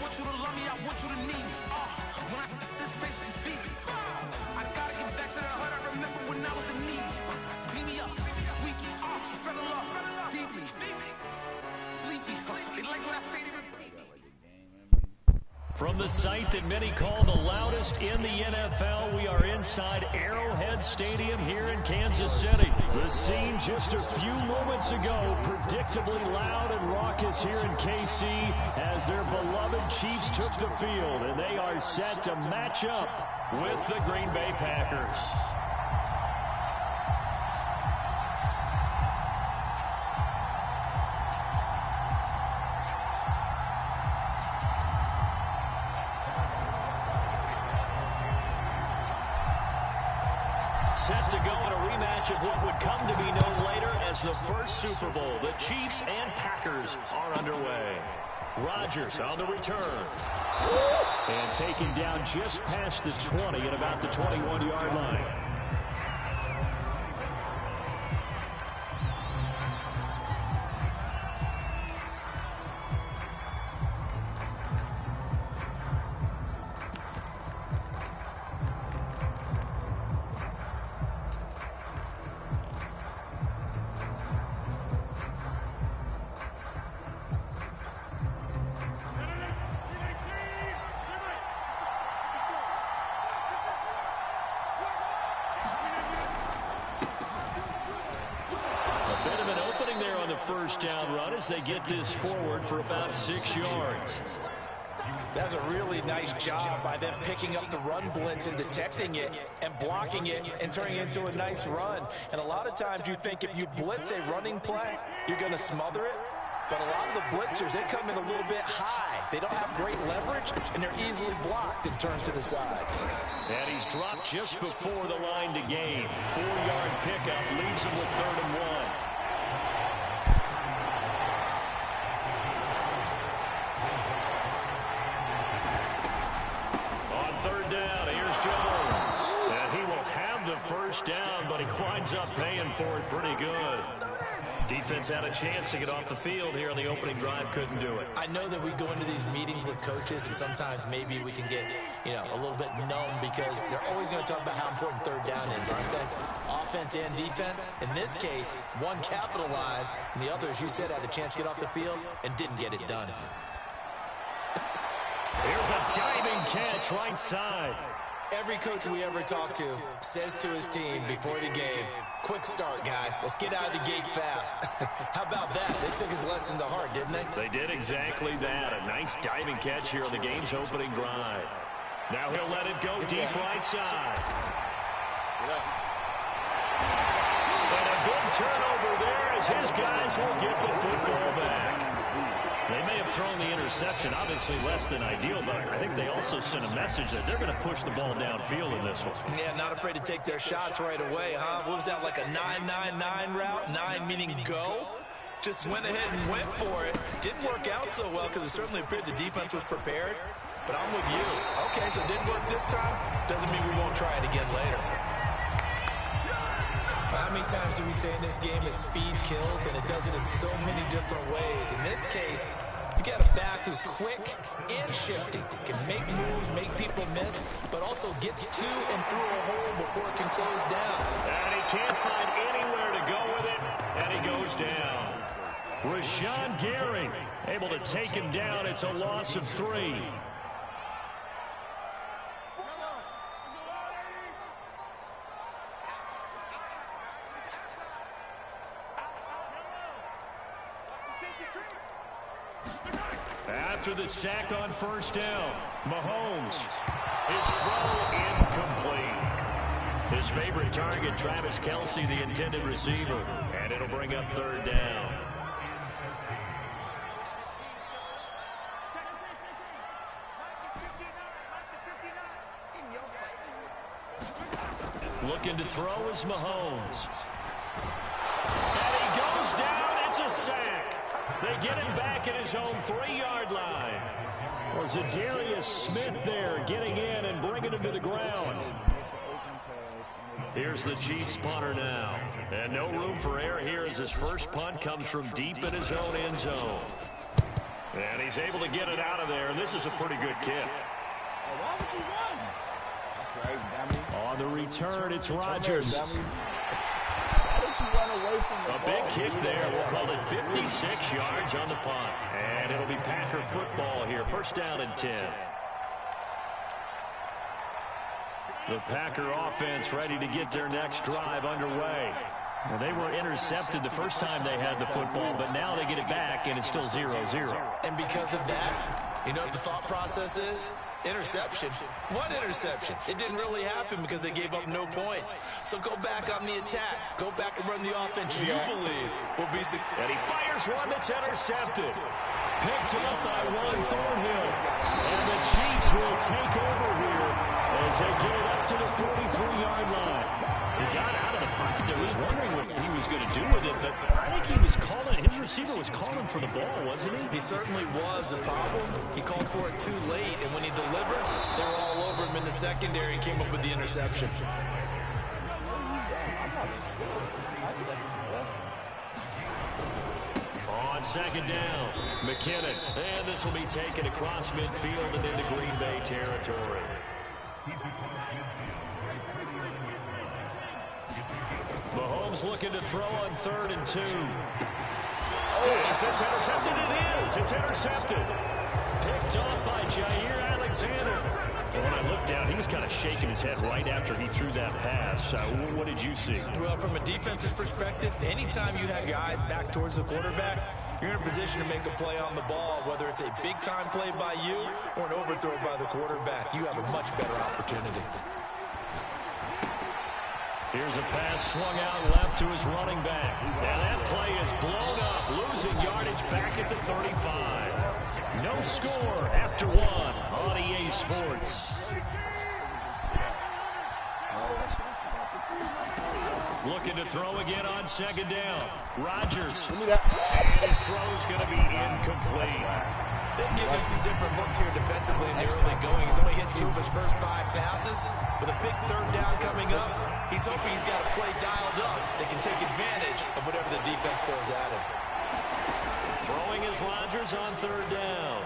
want you to love me, I want you to need me. When I this face is Fiji. I gotta get back to the heart I remember when I was the needy. Clean me up, squeaky. She fell in love deeply. Sleepy. They like what I say, they repeat me. From the site that many call the loudest in the NFL, we are inside Arrowhead Stadium here in Kansas City. The scene just a few moments ago, predictably loud and raucous here in KC as their beloved Chiefs took the field, and they are set to match up with the Green Bay Packers. Set to go in a rematch of what would come to be known later as the first Super Bowl. The Chiefs and Packers are underway. Rodgers on the return. And taken down just past the 20 at about the 21-yard line. First down run as they get this forward for about 6 yards. That's a really nice job by them picking up the run blitz and detecting it and blocking it and turning it into a nice run. And a lot of times you think if you blitz a running play, you're going to smother it. But a lot of the blitzers, they come in a little bit high. They don't have great leverage, and they're easily blocked and turned to the side. And he's dropped just before the line to gain. 4-yard pickup leaves him with 3rd and 1. First down, but he winds up paying for it pretty good. Defense had a chance to get off the field here on the opening drive, couldn't do it. I know that we go into these meetings with coaches, and sometimes maybe we can get, a little bit numb because they're always going to talk about how important 3rd down is, aren't they? Offense and defense. In this case, one capitalized, and the other, as you said, had a chance to get off the field and didn't get it done. Here's a diving catch right side. Every coach we ever talk to says to his team before the game, quick start, guys. Let's get out of the gate fast. How about that? They took his lesson to heart, didn't they? They did exactly that. A nice diving catch here on the game's opening drive. Now he'll let it go deep right side. And a good turnover there as his guys will get the football back. They may have thrown the interception, obviously less than ideal, but I think they also sent a message that they're going to push the ball downfield in this one. Yeah, not afraid to take their shots right away, huh? What was that, like a 9-9-9 route? 9 meaning go? Just went ahead and went for it. Didn't work out so well because it certainly appeared the defense was prepared, but I'm with you. Okay, so it didn't work this time. Doesn't mean we won't try it again later. How many times do we say in this game that speed kills, and it does it in so many different ways? In this case, you got a back who's quick and shifty, can make moves, make people miss, but also gets to and through a hole before it can close down. And he can't find anywhere to go with it, and he goes down. Rashawn Gary able to take him down. It's a loss of 3. After the sack on first down, Mahomes, his throw incomplete. His favorite target, Travis Kelce, the intended receiver, and it'll bring up 3rd down. Looking to throw is Mahomes. And he goes down. It's a sack. They get him back at his own 3-yard line. Was Zadarius Smith there getting in and bringing him to the ground. Here's the Chiefs punter now. And no room for error here as his first punt comes from deep in his own end zone. And he's able to get it out of there, and this is a pretty good kick. On the return, it's Rodgers. A big kick there. We'll call it 56 yards on the punt. And it'll be Packer football here. First down and 10. The Packer offense ready to get their next drive underway. Well, they were intercepted the first time they had the football, but now they get it back, and it's still 0-0. And because of that, you know what the thought process is? Interception. What interception? It didn't really happen because they gave up no points. So go back on the attack. Go back and run the offense you believe will be successful. And he fires one that's intercepted. Picked up by one Thornhill. And the Chiefs will take over here as they get it up to the 43-yard line. He got out of the pocket there. Was wondering what he was going to do with it, but I think he was calling, his receiver was calling for the ball, wasn't he? He certainly was. The problem, he called for it too late, and when he delivered, they were all over him in the secondary and came up with the interception. On second down, McKinnon, and this will be taken across midfield and into Green Bay territory. Mahomes looking to throw on 3rd and 2. Oh, is this intercepted? It is. It's intercepted. Picked up by Jair Alexander. And when I looked down, he was kind of shaking his head right after he threw that pass. What did you see? Well, from a defense's perspective, anytime you have your eyes back towards the quarterback, you're in a position to make a play on the ball, whether it's a big-time play by you or an overthrow by the quarterback. You have a much better opportunity. Here's a pass swung out left to his running back. And that play is blown up, losing yardage back at the 35. No score after one on EA Sports. Looking to throw again on second down. Rodgers. And his throw's going to be incomplete. They're giving some different looks here defensively in the early going. He's only hit 2 of his first 5 passes. With a big 3rd down coming up, he's hoping he's got a play dialed up that can take advantage of whatever the defense throws at him. Throwing is Rodgers on 3rd down.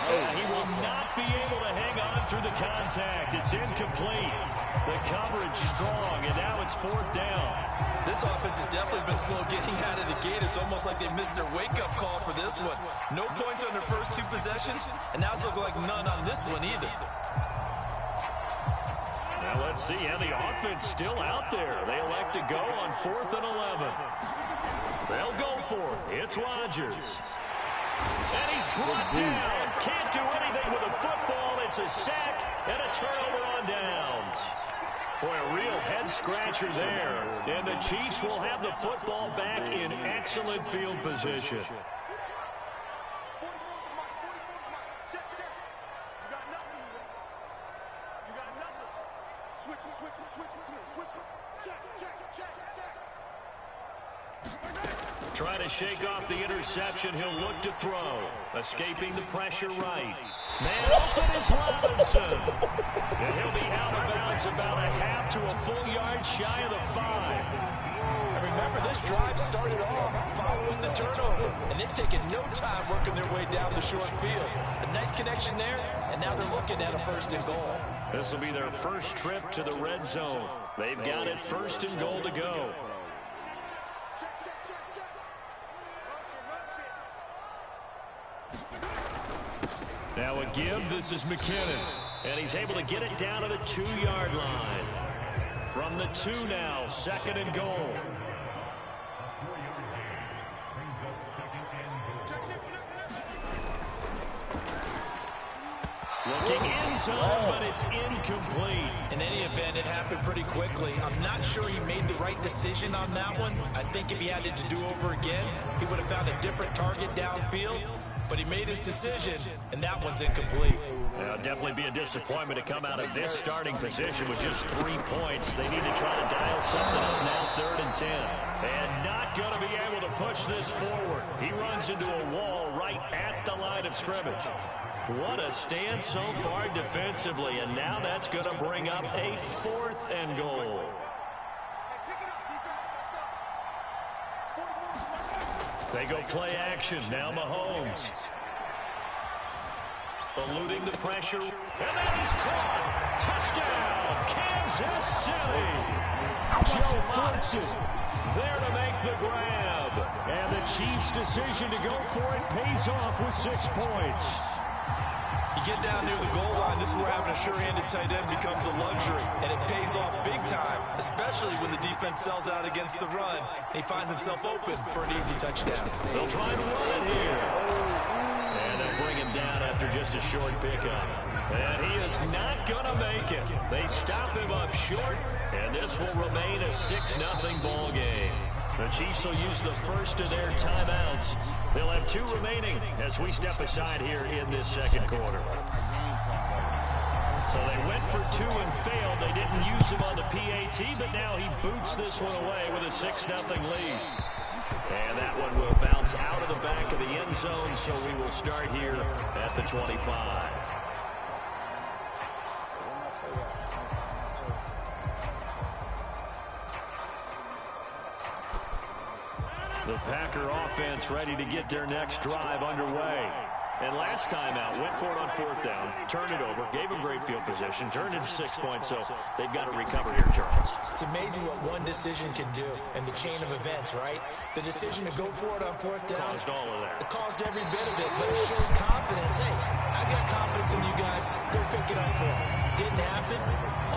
And he will not be able to hang on through the contact. It's incomplete. The coverage strong, and now it's 4th down. This offense has definitely been slow getting out of the gate. It's almost like they missed their wake-up call for this one. No points on their first 2 possessions, and now it's looking like none on this one either. Now let's see how the offense still out there. They elect to go on 4th and 11. They'll go for it. It's Rodgers. And he's brought down. Can't do anything with a football. It's a sack and a turnover on downs. Boy, a real head-scratcher there. And the Chiefs will have the football back in excellent field position. Trying to shake off the interception. He'll look to throw. Escaping the pressure right. Man open is Robinson. And he'll be out of bounds about a half to a full yard shy of the 5. And remember, this drive started off following the turnover. And they've taken no time working their way down the short field. A nice connection there, and now they're looking at a 1st and goal. This will be their first trip to the red zone. They've got it 1st and goal to go. Now a give, this is McKinnon. And he's able to get it down to the 2-yard line. From the 2 now, 2nd and goal. Looking end zone, but it's incomplete. In any event, it happened pretty quickly. I'm not sure he made the right decision on that one. I think if he had it to do over again, he would have found a different target downfield. But he made his decision, and that one's incomplete. It'll definitely be a disappointment to come out of this starting position with just 3 points. They need to try to dial something up now, 3rd and 10. And not going to be able to push this forward. He runs into a wall right at the line of scrimmage. What a stand so far defensively, and now that's going to bring up a 4th and goal. They go play action. Now Mahomes. Eluding the pressure. And that is caught. Touchdown, Kansas City. Joe Flexen there to make the grab. And the Chiefs' decision to go for it pays off with 6 points. You get down near the goal line, this is where having a sure-handed tight end becomes a luxury, and it pays off big time, especially when the defense sells out against the run, and he finds himself open for an easy touchdown. They'll try and run it here. And they'll bring him down after just a short pickup. And he is not going to make it. They stop him up short, and this will remain a 6-0 ball game. The Chiefs will use the first of their timeouts. They'll have 2 remaining as we step aside here in this second quarter. So they went for 2 and failed. They didn't use him on the PAT, but now he boots this one away with a 6-0 lead. And that one will bounce out of the back of the end zone, so we will start here at the 25. The Packer offense ready to get their next drive underway. And last time out, went for it on 4th down, turned it over, gave them great field position, turned it 6 points, so they've got to recover here, Charles. It's amazing what one decision can do in the chain of events, right? The decision to go for it on 4th down. Caused all of that. It caused every bit of it, but it showed confidence. Hey, I've got confidence in you guys. Go pick it up for them. Didn't happen.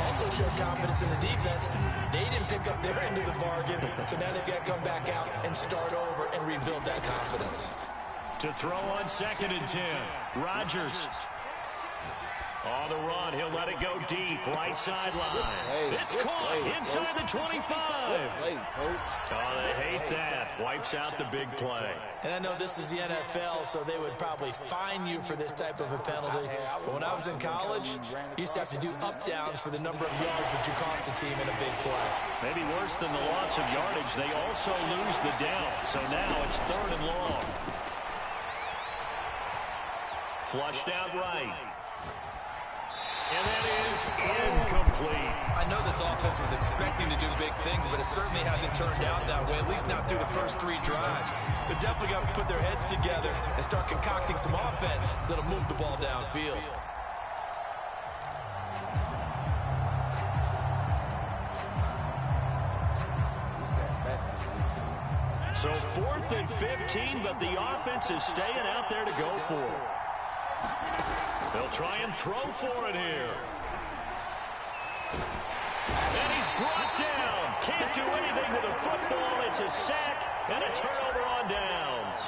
Also showed confidence in the defense. They didn't pick up their end of the bargain, so now they've got to come back out and start over and rebuild that confidence. To throw on 2nd and 10. Rodgers. On the run, he'll let it go deep, right sideline. It's caught inside the 25. Oh, they hate that. Wipes out the big play. And I know this is the NFL, so they would probably fine you for this type of a penalty. But when I was in college, you used to have to do up-downs for the number of yards that you cost a team in a big play. Maybe worse than the loss of yardage, they also lose the down. So now it's 3rd and long. Flushed out right. And that is incomplete. I know this offense was expecting to do big things, but it certainly hasn't turned out that way, at least not through the first 3 drives. They're definitely going to put their heads together and start concocting some offense that'll move the ball downfield. So 4th and 15, but the offense is staying out there to go for it. They'll try and throw for it here. And he's brought down. Can't do anything with the football. It's a sack and a turnover on downs.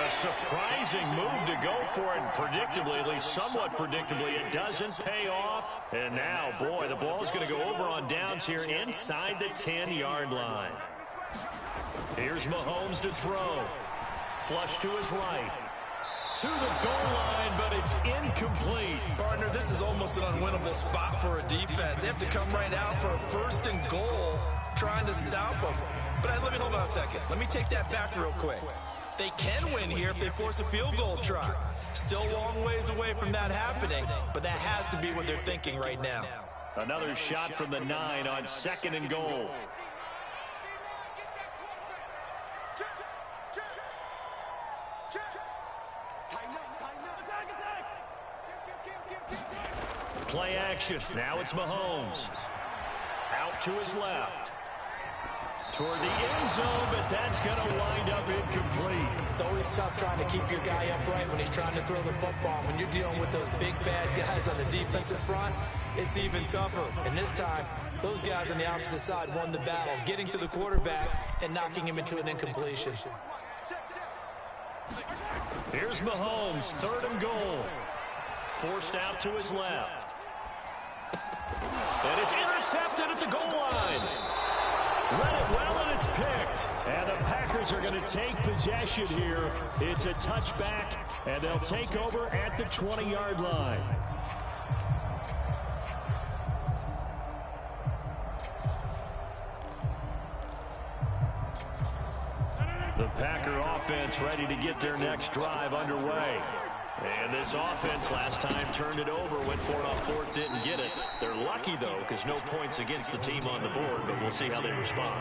A surprising move to go for it, and predictably, at least somewhat predictably, it doesn't pay off. And now, boy, the ball's going to go over on downs here inside the 10-yard line. Here's Mahomes to throw. Flush to his right. To the goal line, but it's incomplete. Partner, this is almost an unwinnable spot for a defense. They have to come right out for a 1st and goal, trying to stop them. But let me hold on a second. Let me take that back real quick. They can win here if they force a field goal try. Still a long ways away from that happening, but that has to be what they're thinking right now. Another shot from the 9 on 2nd and goal. Play action. Now it's Mahomes. Out to his left. Toward the end zone, but that's going to wind up incomplete. It's always tough trying to keep your guy upright when he's trying to throw the football. When you're dealing with those big, bad guys on the defensive front, it's even tougher. And this time, those guys on the opposite side won the battle, getting to the quarterback and knocking him into an incompletion. Here's Mahomes, 3rd and goal. Forced out to his left. And it's intercepted at the goal line. Read it well, and it's picked. And the Packers are going to take possession here. It's a touchback, and they'll take over at the 20-yard line. The Packer offense ready to get their next drive underway. And this offense last time turned it over, went for it on 4th, didn't get it. They're lucky, though, because no points against the team on the board, but we'll see how they respond.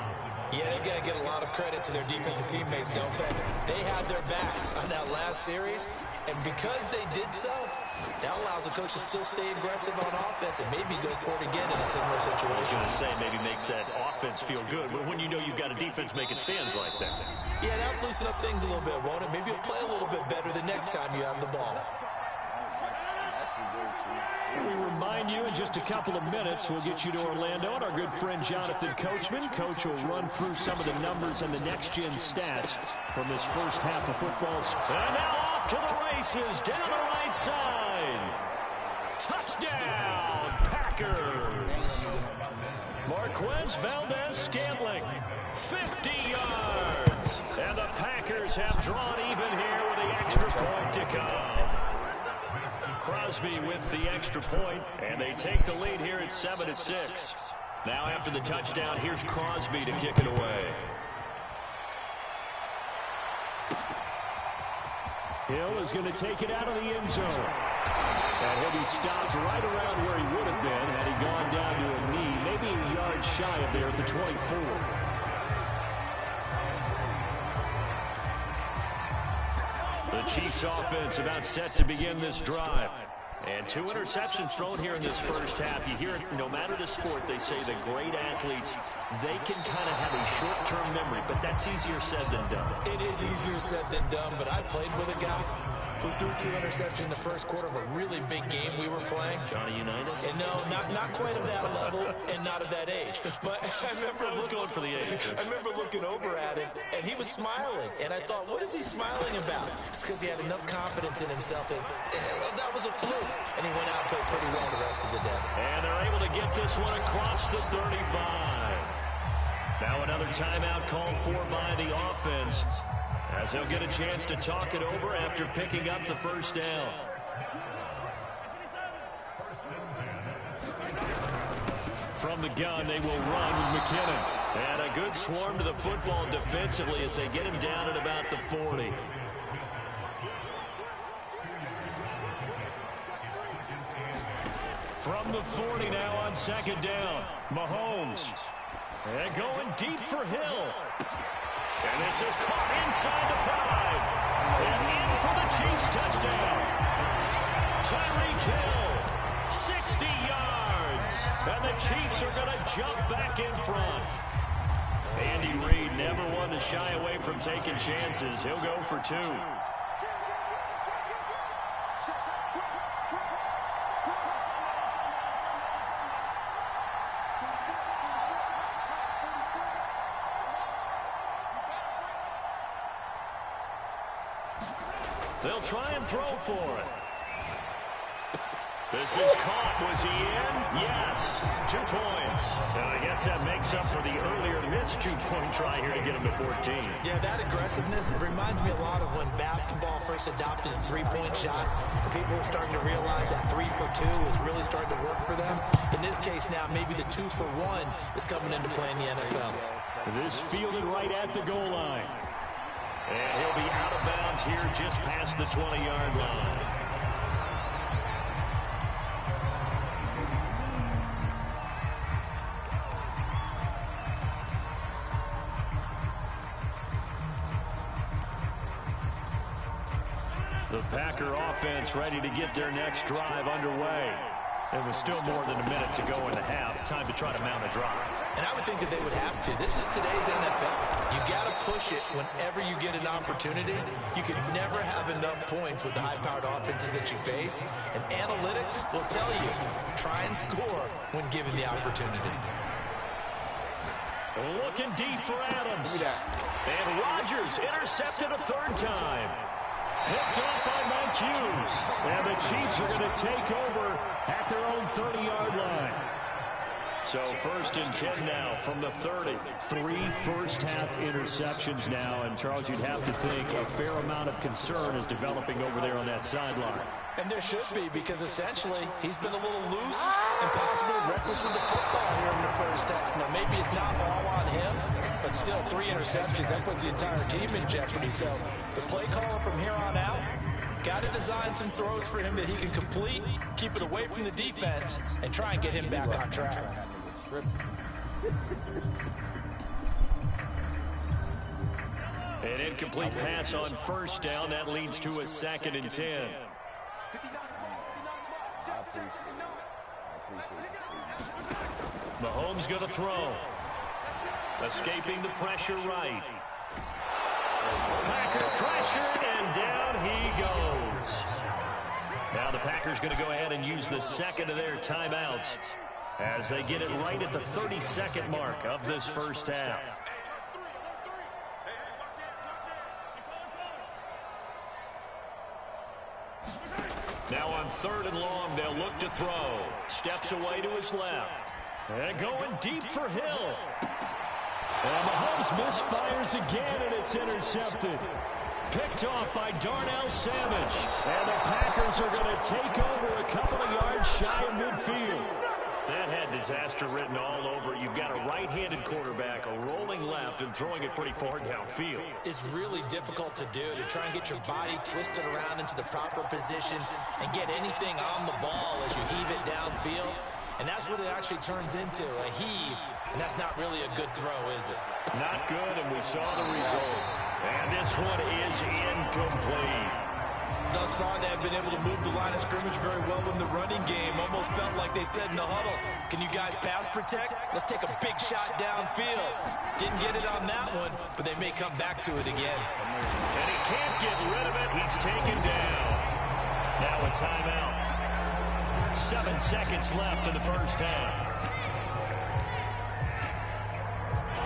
Yeah, they've got to get a lot of credit to their defensive teammates, don't they? They had their backs on that last series, and because they did so, that allows the coach to still stay aggressive on offense and maybe go for it again in a similar situation. I was going to say maybe makes that offense feel good, but when you know you've got a defense making stands like that. Yeah, that'll loosen up things a little bit, won't it? Maybe you'll play a little bit better the next time you have the ball. We remind you in just a couple of minutes, we'll get you to Orlando and our good friend Jonathan Coachman. Coach will run through some of the numbers and the next-gen stats from this first half of football. And now off to the races down the right side. Touchdown, Packers. Marquez Valdez-Scantling, 50 yards. And the Packers have drawn even here with the extra point to come. Crosby with the extra point, and they take the lead here at 7-6. Now after the touchdown, here's Crosby to kick it away. Hill is going to take it out of the end zone. And he'll be stopped right around where he would have been had he gone down to a knee, maybe a yard shy of there at the 24. The Chiefs offense about set to begin this drive. And 2 interceptions thrown here in this first half. You hear it, no matter the sport, they say the great athletes, they can kind of have a short-term memory, but that's easier said than done. It is easier said than done, but I played with a guy who threw 2 interceptions in the first quarter of a really big game we were playing. Johnny Unitas? And no, not quite of that level and not of that age. But I remember going for the age. I remember looking over at him, and he was smiling. And I thought, what is he smiling about? It's because he had enough confidence in himself that that was a fluke. And he went out and played pretty well the rest of the day. And they're able to get this one across the 35. Now another timeout called for by the offense, as they'll get a chance to talk it over after picking up the first down. From the gun, they will run with McKinnon. And a good swarm to the football defensively as they get him down at about the 40. From the 40 now on second down, Mahomes. And going deep for Hill. And this is caught inside the 5. And in for the Chiefs touchdown. Tyreek Hill, 60 yards. And the Chiefs are going to jump back in front. Andy Reid never one to shy away from taking chances. He'll go for 2. They'll try and throw for it. This is caught. Was he in? Yes. 2 points. And I guess that makes up for the earlier missed 2-point try here to get him to 14. Yeah, that aggressiveness reminds me a lot of when basketball first adopted a 3-point shot. And people were starting to realize that 3 for 2 is really starting to work for them. In this case now, maybe the 2 for 1 is coming into play in the NFL. This fielded right at the goal line. And he'll be out of bounds here just past the 20-yard line. The Packer offense ready to get their next drive underway. There was still more than a minute to go in the half. Time to try to mount a drive. And I would think that they would have to. This is today's NFL. You got to push it whenever you get an opportunity. You can never have enough points with the high-powered offenses that you face. And analytics will tell you, try and score when given the opportunity. Looking deep for Adams. And Rodgers intercepted a 3rd time. Picked up by Mike Hughes. And the Chiefs are going to take over at their own 30-yard line. So 1st and 10 now from the 30. 3 first-half interceptions now. And, Charles, you'd have to think a fair amount of concern is developing over there on that sideline. And there should be, because essentially he's been a little loose and possibly reckless with the football here in the first half. Now, maybe it's not all on him, but still 3 interceptions. That puts the entire team in jeopardy. So the play caller from here on out got to design some throws for him that he can complete, keep it away from the defense, and try and get him back on track. An incomplete pass on first down. That leads to a 2nd and 10. Mahomes going to throw. Escaping the pressure right. Packer pressure, and down he goes. Now the Packers going to go ahead and use the second of their timeouts as they get it right at the 32nd mark of this first half. Now on 3rd and long, they'll look to throw. Steps away to his left. And going deep for Hill. And Mahomes misfires again, and it's intercepted. Picked off by Darnell Savage. And the Packers are going to take over a couple of yards shy of midfield. That had disaster written all over it. You've got a right-handed quarterback, a rolling left, and throwing it pretty far downfield. It's really difficult to do, to try and get your body twisted around into the proper position and get anything on the ball as you heave it downfield. And that's what it actually turns into, a heave. And that's not really a good throw, is it? Not good, and we saw the result. And this one is incomplete. Thus far, they have been able to move the line of scrimmage very well in the running game. Almost felt like they said in the huddle, can you guys pass protect? Let's take a big shot downfield. Didn't get it on that one, but they may come back to it again. And he can't get rid of it. He's taken down. Now a timeout. 7 seconds left in the first half.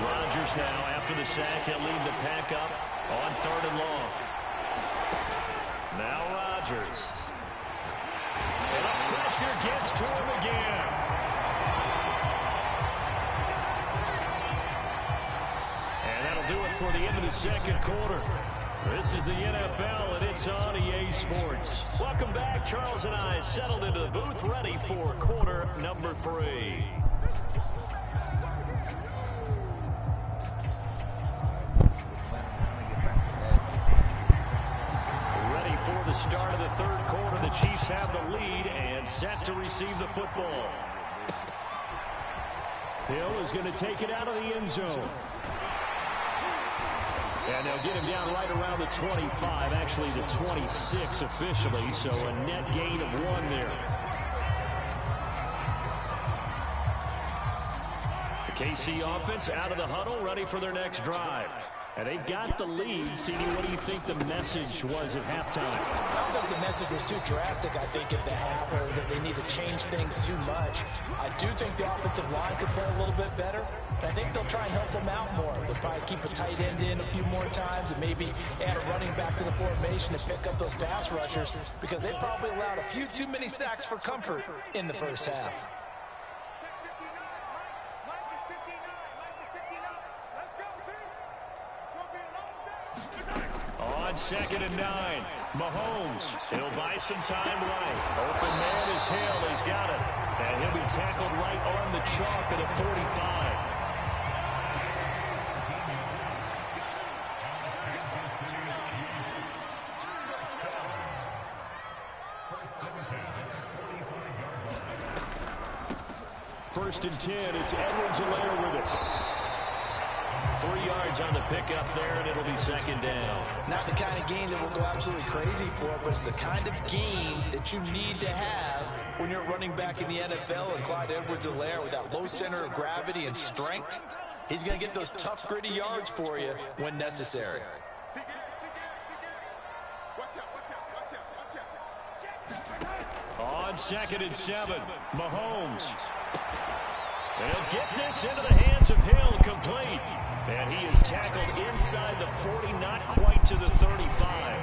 Rodgers now, after the sack, he'll lead the pack up on 3rd and long. Now Rodgers. And the pressure gets to him again. And that'll do it for the end of the second quarter. This is the NFL, and it's on EA Sports. Welcome back. Charles and I settled into the booth, ready for quarter number 3. For the start of the third quarter, the Chiefs have the lead and set to receive the football. Hill is going to take it out of the end zone. And they'll get him down right around the 25, actually the 26 officially, so a net gain of 1 there. The KC offense out of the huddle, ready for their next drive. And they've got the lead. CD, what do you think the message was at halftime? I don't think the message was too drastic, I think, at the half, or that they need to change things too much. I do think the offensive line could play a little bit better. And I think they'll try and help them out more. They'll probably keep a tight end in a few more times and maybe add a running back to the formation and pick up those pass rushers, because they probably allowed a few too many sacks for comfort in the first half. On 2nd and 9, Mahomes. He'll buy some time right. Open man is Hill. He's got it. And he'll be tackled right on the chalk at the 45. First and 10, it's Edwards-Helaire with it. 3 yards on the pickup there, and it'll be 2nd down. Not the kind of game that we'll go absolutely crazy for, but it's the kind of game that you need to have when you're running back in the NFL. And Clyde Edwards-Helaire, with that low center of gravity and strength, he's going to get those tough, gritty yards for you when necessary. On 2nd and 7, Mahomes. They'll get this into the hands of Hill, complete. And he is tackled inside the 40, not quite to the 35.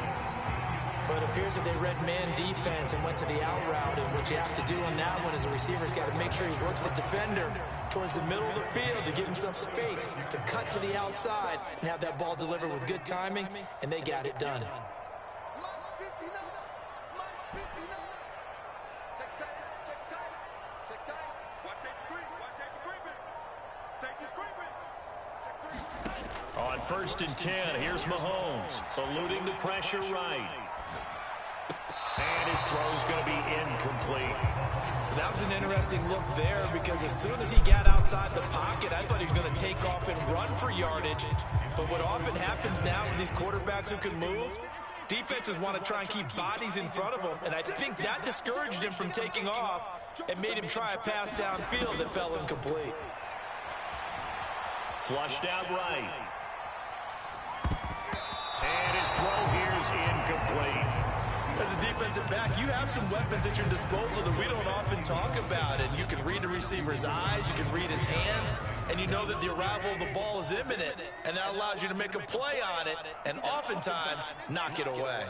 But it appears that they read man defense and went to the out route. And what you have to do on that one is the receiver's got to make sure he works the defender towards the middle of the field to give him some space to cut to the outside and have that ball delivered with good timing, and they got it done. On 1st and 10, here's Mahomes, eluding the pressure right. And And his throw is going to be incomplete. That was an interesting look there because as soon as he got outside the pocket, I thought he was going to take off and run for yardage. But what often happens now with these quarterbacks who can move, defenses want to try and keep bodies in front of them, and I think that discouraged him from taking off and made him try a pass downfield that fell incomplete. Flushed out right. And his throw here is incomplete. As a defensive back, you have some weapons at your disposal that we don't often talk about. And you can read the receiver's eyes, you can read his hands, and you know that the arrival of the ball is imminent. And that allows you to make a play on it and oftentimes knock it away.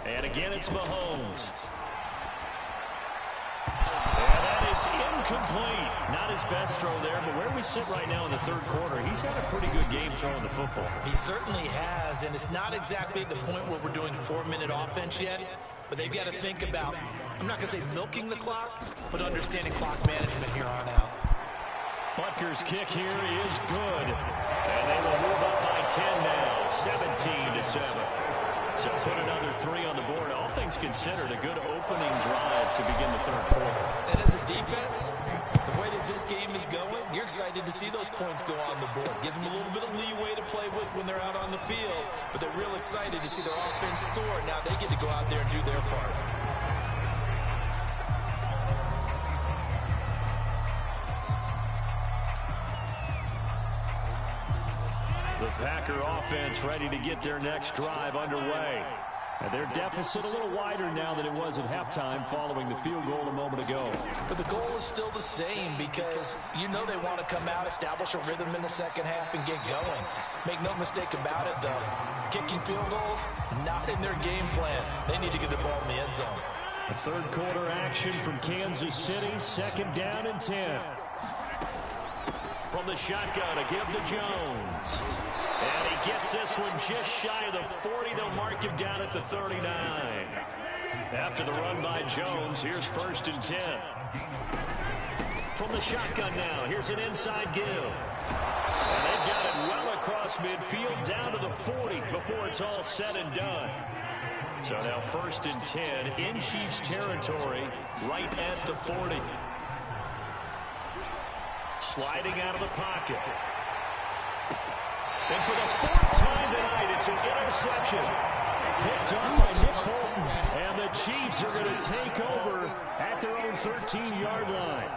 And again, it's Mahomes. And that is incomplete. Not his best throw there, but where we sit right now in the third quarter, he's had a pretty good game throwing the football. He certainly has, and it's not exactly at the point where we're doing 4-minute offense yet, but they've got to think about, I'm not going to say milking the clock, but understanding clock management here on out. Butker's kick here is good. And they will move up by 10 now, 17-7. So put another 3 on the board. All things considered, a good opening drive to begin the third quarter. And as a defense, the way that this game is going, you're excited to see those points go on the board. Gives them a little bit of leeway to play with when they're out on the field, but they're real excited to see their offense score. Now they get to go out there and do their part. The Packer offense ready to get their next drive underway. And their deficit a little wider now than it was at halftime following the field goal a moment ago. But the goal is still the same because you know they want to come out, establish a rhythm in the second half, and get going. Make no mistake about it, though. Kicking field goals, not in their game plan. They need to get the ball in the end zone. A third quarter action from Kansas City, 2nd down and 10. From the shotgun to give to Jones. And he gets this one just shy of the 40. They'll mark him down at the 39. After the run by Jones, here's 1st and 10. From the shotgun now, here's an inside give. And they've got it well across midfield down to the 40 before it's all said and done. So now 1st and 10 in Chiefs territory right at the 40. Sliding out of the pocket. And for the 4th time tonight, it's an interception. Picked up by Nick Bolton. And the Chiefs are going to take over at their own 13-yard line.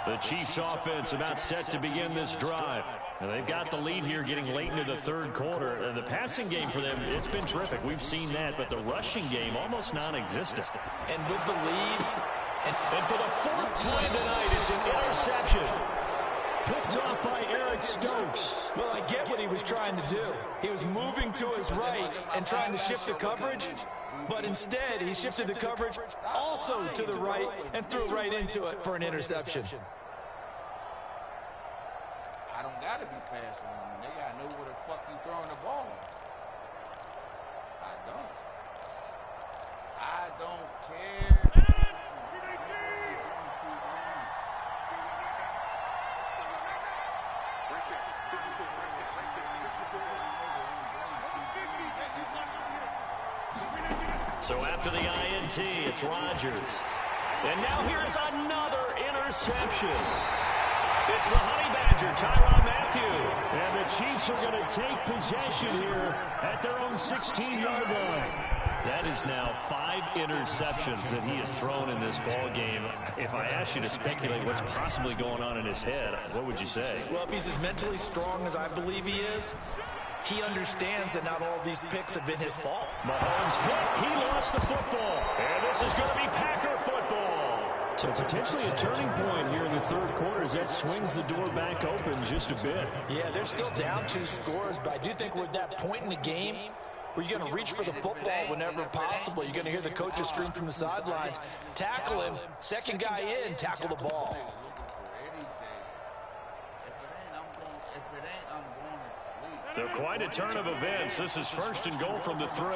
The Chiefs offense about set to begin this drive. And they've got the lead here getting late into the third quarter. And the passing game for them, it's been terrific. We've seen that, but the rushing game almost non-existent. And with the lead, and for the 4th time tonight, it's an interception. Picked off by Eric Stokes. Well, I get what he was trying to do. He was moving to his right and trying to shift the coverage, but instead he shifted the coverage also to the right and threw right into it for an interception. I don't got to be fast on them. They got to know where the fuck you throwing the ball. I don't care. So after the INT, it's Rodgers. And now here's another interception. It's the Honey Badger, Tyrann Mathieu. And the Chiefs are going to take possession here at their own 16-yard line. That is now 5 interceptions that he has thrown in this ball game. If I asked you to speculate what's possibly going on in his head, what would you say? Well, if he's as mentally strong as I believe he is, he understands that not all these picks have been his fault. Mahomes hit. He lost the football. And this is going to be Packer football. So potentially a turning point here in the third quarter as that swings the door back open just a bit. Yeah, they're still down 2 scores, but I do think we're at that point in the game where you're going to reach for the football whenever possible. You're going to hear the coaches scream from the sidelines. Tackle him. Second guy in, tackle the ball. They're quite a turn of events. This is 1st and goal from the 3.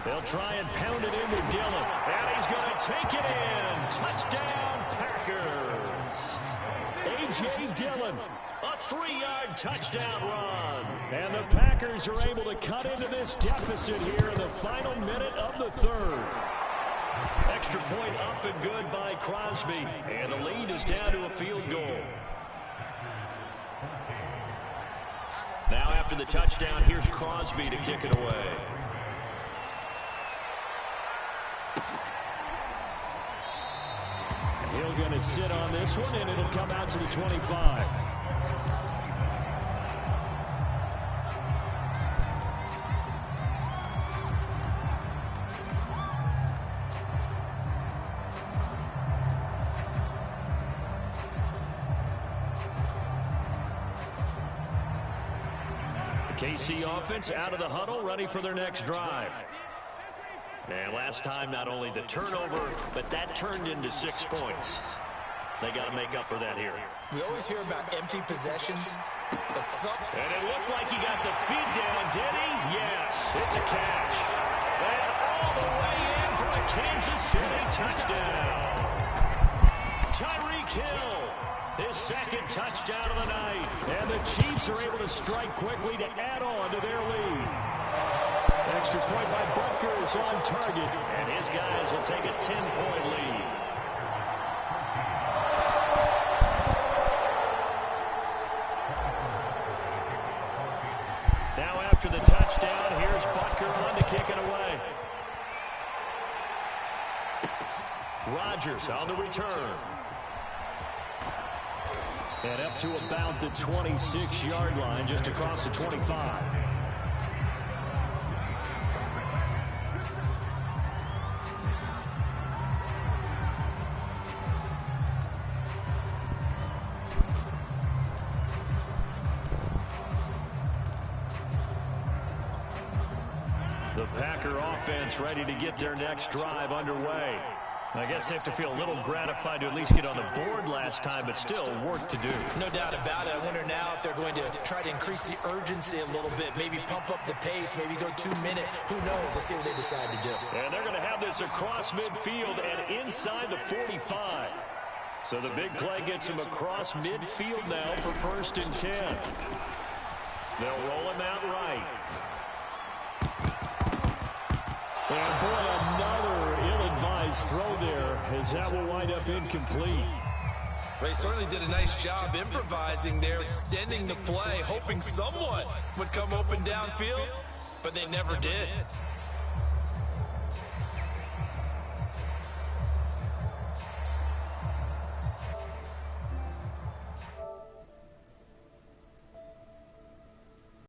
They'll try and pound it in with Dillon. And he's going to take it in. Touchdown, Packers. A.J. A.J. Dillon. A 3-yard touchdown run. And the Packers are able to cut into this deficit here in the final minute of the third. Extra point up and good by Crosby. And the lead is down to a field goal. Now after the touchdown, here's Crosby to kick it away. He'll going to sit on this one, and it'll come out to the 25. KC offense out of the huddle, ready for their next drive. And last time, not only the turnover, but that turned into 6 points. They got to make up for that here. We always hear about empty possessions. And it looked like he got the feet down, did he? Yes, it's a catch. And all the way in for a Kansas City touchdown. Tyreek Hill. His second touchdown of the night. And the Chiefs are able to strike quickly to add on to their lead. Extra point by Butker is on target. And his guys will take a 10-point lead. Now after the touchdown, here's Butker on to kick it away. Rodgers on the return. And up to about the 26-yard line, just across the 25. The Packer offense ready to get their next drive underway. I guess they have to feel a little gratified to at least get on the board last time, but still work to do. No doubt about it. I wonder now if they're going to try to increase the urgency a little bit, maybe pump up the pace, maybe go 2-minute. Who knows? Let's see what they decide to do. And they're going to have this across midfield and inside the 45. So the big play gets them across midfield now for 1st and 10. They'll roll him out right. And boy, another ill-advised throw there, as that will wind up incomplete. They certainly did a nice job improvising there, extending the play, hoping someone would come open downfield, but they never did.